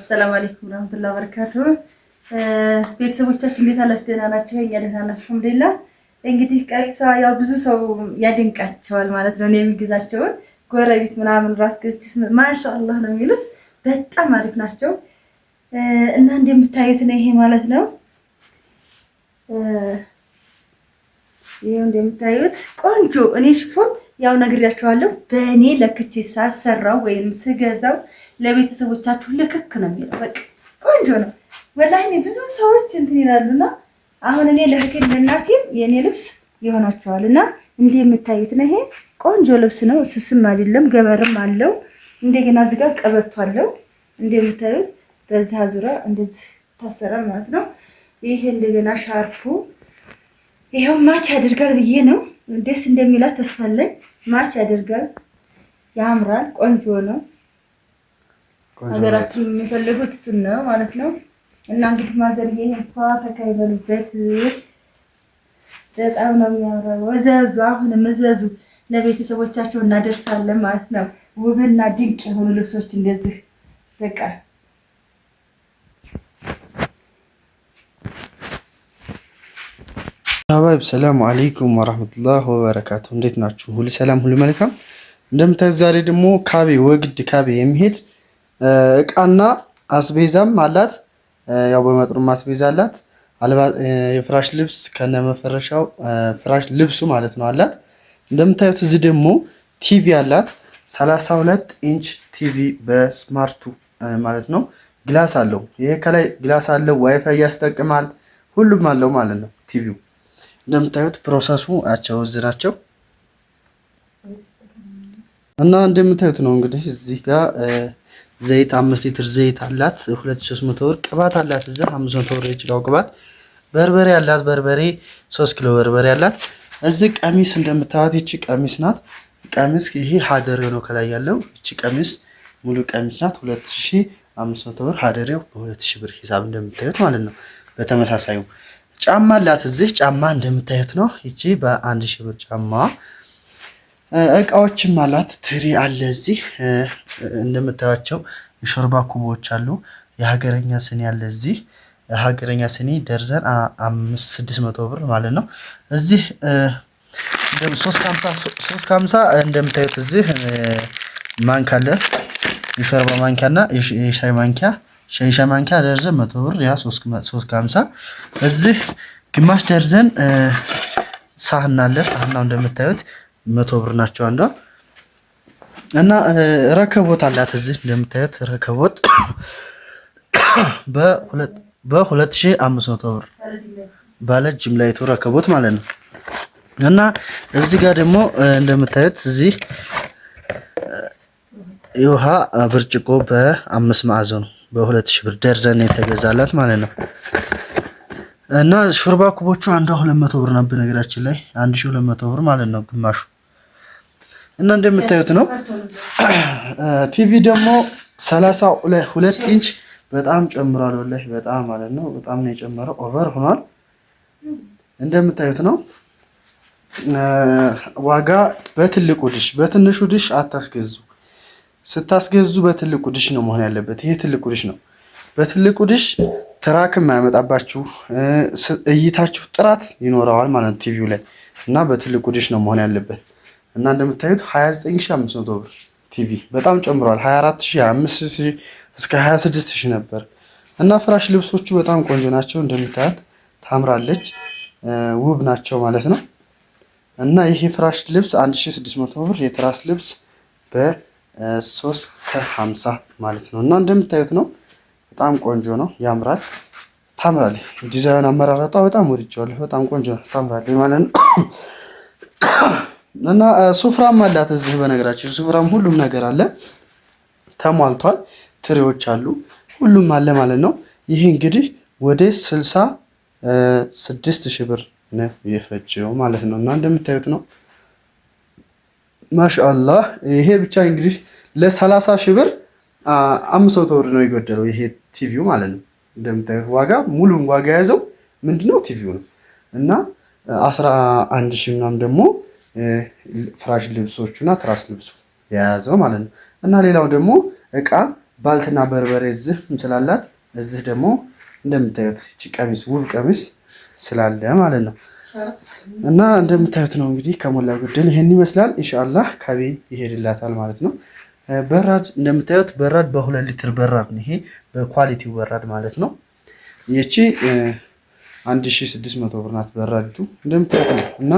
السلام عليكم ورحمة الله وبركاته. ቤተሰቦቻችን እንዴት አላችሁ? ደህና ናችሁ? እኛ ደህና ነን አልሐምዱሊላህ። እንግዲህ ቀሚሷ ያው ብዙ ሰው ያደንቃቸዋል ማለት ነው። እኔ የሚገዛቸውን ጎረቤት ምናምን ራስ ገዝቲስ ማሻአላህ ነው የሚሉት። በጣም አሪፍ ናቸው እና እንደምታዩት ነው ይሄ ማለት ነው። ይሄው እንደምታዩት ቆንጆ እኔ ሽፎን ያው ነግሬያቸዋለሁ። በእኔ ለክቼ ሳሰራው ወይም ስገዛው ለቤተሰቦቻችሁ ልክክ ነው የሚለው። በቃ ቆንጆ ነው ወላሂ። እኔ ብዙ ሰዎች እንትን ይላሉና አሁን እኔ ለህክል ለእናቴም የኔ ልብስ ይሆናቸዋልና እንደምታዩት ነው። ይሄ ቆንጆ ልብስ ነው። ስስም አይደለም፣ ገበርም አለው። እንደገና እዚህ ጋር ቀበቶ አለው። እንደምታዩት በዛ ዙሪያ እንደዚህ ታሰራል ማለት ነው። ይሄ እንደገና ሻርፑ ይሄው ማች ያደርጋል ብዬ ነው። ደስ እንደሚላት ተስፋ አለኝ። ማች ያደርጋል፣ ያምራል፣ ቆንጆ ነው። ሀገራችን የሚፈልጉት እሱን ነው ማለት ነው። እና እንግዲህ ማዘርዬ ተካይበሉበት በጣም ነው የሚያምረው። ወዘዙ አሁንም እዘዙ፣ ለቤተሰቦቻቸው እናደርሳለን ማለት ነው። ውብና ድንቅ የሆኑ ልብሶች እንደዚህ በቃ ሀባይብ ሰላም አለይኩም ወራህመቱላህ ወበረካቱ። እንዴት ናችሁ? ሁሉ ሰላም፣ ሁሉ መልካም። እንደምታዩት ዛሬ ደግሞ ካቤ ወግድ ካቤ የሚሄድ እቃና አስቤዛም አላት። ያው በመጥሩም አስቤዛ አላት። የፍራሽ ልብስ ከነመፈረሻው ፍራሽ ልብሱ ማለት ነው አላት። እንደምታዩት እዚህ ደግሞ ቲቪ አላት። 32 ኢንች ቲቪ በስማርቱ ማለት ነው። ግላስ አለው። ይሄ ከላይ ግላስ አለው። ዋይፋይ ያስጠቅማል። ሁሉም አለው ማለት ነው ቲቪው። እንደምታዩት ፕሮሰሱ እዚህ ናቸው እና እንደምታዩት ነው እንግዲህ እዚህ ጋር ዘይት 5 ሊትር ዘይት አላት። 2300 ብር ቅባት አላት። እዚህ 500 ብር የጭቃው ቅባት። በርበሬ አላት። በርበሬ 3 ኪሎ በርበሬ አላት። እዚህ ቀሚስ እንደምታዩት ይቺ ቀሚስ ናት። ቀሚስ ይሄ ሀደሬው ነው ከላይ ያለው። ይቺ ቀሚስ ሙሉ ቀሚስ ናት። 2500 ብር ሀደሬው በ2000 ብር ሂሳብ እንደምታዩት ማለት ነው። በተመሳሳዩ ጫማ አላት። እዚህ ጫማ እንደምታዩት ነው። ይቺ በ1000 ብር ጫማ። እቃዎችም አላት። ትሪ አለ እዚህ እንደምታዩቸው የሾርባ ኩቦች አሉ። የሀገረኛ ስኒ አለ እዚህ። የሀገረኛ ስኒ ደርዘን 600 ብር ማለት ነው። እዚህ 350 እንደምታዩት እዚህ ማንካ አለ። የሾርባ ማንኪያና የሻይ ማንኪያ ሻይ ማንኪያ ደርዘን 100 ብር ያ 350። እዚህ ግማሽ ደርዘን ሳህን አለ። ሳህናው እንደምታዩት 100 ብር ናቸው አንዷ። እና ረከቦት አላት እዚህ እንደምታዩት ረከቦት በ2500 ብር ባለ ጅምላይቱ ረከቦት ማለት ነው። እና እዚህ ጋር ደግሞ እንደምታዩት እዚህ የውሃ ብርጭቆ በ5 ማዕዘኑ በ2000 ብር ደርዘን የተገዛላት ማለት ነው። እና ሾርባ ኩቦቹ አንዷ 200 ብር ነበር ነገራችን ላይ 1200 ብር ማለት ነው ግማሹ። እና እንደምታዩት ነው። ቲቪ ደግሞ 32 ኢንች በጣም ጨምሯል ወላሂ በጣም ማለት ነው። በጣም ነው የጨመረው፣ ኦቨር ሆኗል። እንደምታዩት ነው። ዋጋ በትልቁ ዲሽ በትንሹ ዲሽ አታስገዙ። ስታስገዙ በትልቁ ዲሽ ነው መሆን ያለበት። ይሄ ትልቁ ዲሽ ነው። በትልቁ ዲሽ ትራክም ማያመጣባችሁ እይታችሁ ጥራት ይኖረዋል ማለት ቲቪው ላይ እና በትልቁ ዲሽ ነው መሆን ያለበት። እና እንደምታዩት 29500 ብር ቲቪ በጣም ጨምሯል። 24000 25000 እስከ 26000 ነበር። እና ፍራሽ ልብሶቹ በጣም ቆንጆ ናቸው። እንደምታዩት ታምራለች፣ ውብ ናቸው ማለት ነው። እና ይሄ ፍራሽ ልብስ 1600 ብር፣ የትራስ ልብስ በ350 ማለት ነው። እና እንደምታዩት ነው። በጣም ቆንጆ ነው፣ ያምራል፣ ታምራል። ዲዛይን አመራረጧ በጣም ወድጄዋለሁ። በጣም ቆንጆ ነው፣ ታምራል ማለት ነው። እና ሱፍራም አላት እዚህ። በነገራችን ሱፍራም ሁሉም ነገር አለ፣ ተሟልቷል። ትሪዎች አሉ፣ ሁሉም አለ ማለት ነው። ይሄ እንግዲህ ወደ 66000 ብር ነው የፈጀው ማለት ነው። እና እንደምታዩት ነው ማሻአላህ። ይሄ ብቻ እንግዲህ ለ30000 ብር 500 ብር ነው የጎደለው ይሄ ቲቪው ማለት ነው። እንደምታዩት ዋጋ ሙሉም ዋጋ የያዘው ምንድነው ቲቪው ነው። እና 11000 ምናምን ደግሞ ፍራሽ ልብሶቹና ትራስ ልብሱ የያዘው ማለት ነው። እና ሌላው ደግሞ እቃ ባልትና በርበሬ እዚህ ስላላት እዚህ ደግሞ እንደምታዩት እቺ ቀሚስ ውብ ቀሚስ ስላለ ማለት ነው። እና እንደምታዩት ነው እንግዲህ ከሞላ ጎደል ይሄን ይመስላል። ኢንሻአላህ ካቤ ይሄድላታል ማለት ነው። በራድ እንደምታዩት በራድ በ2 ሊትር በራድ ነው። ይሄ በኳሊቲው በራድ ማለት ነው። ይቺ 1600 ብር ናት በራዲቱ እንደምታዩት ነው። እና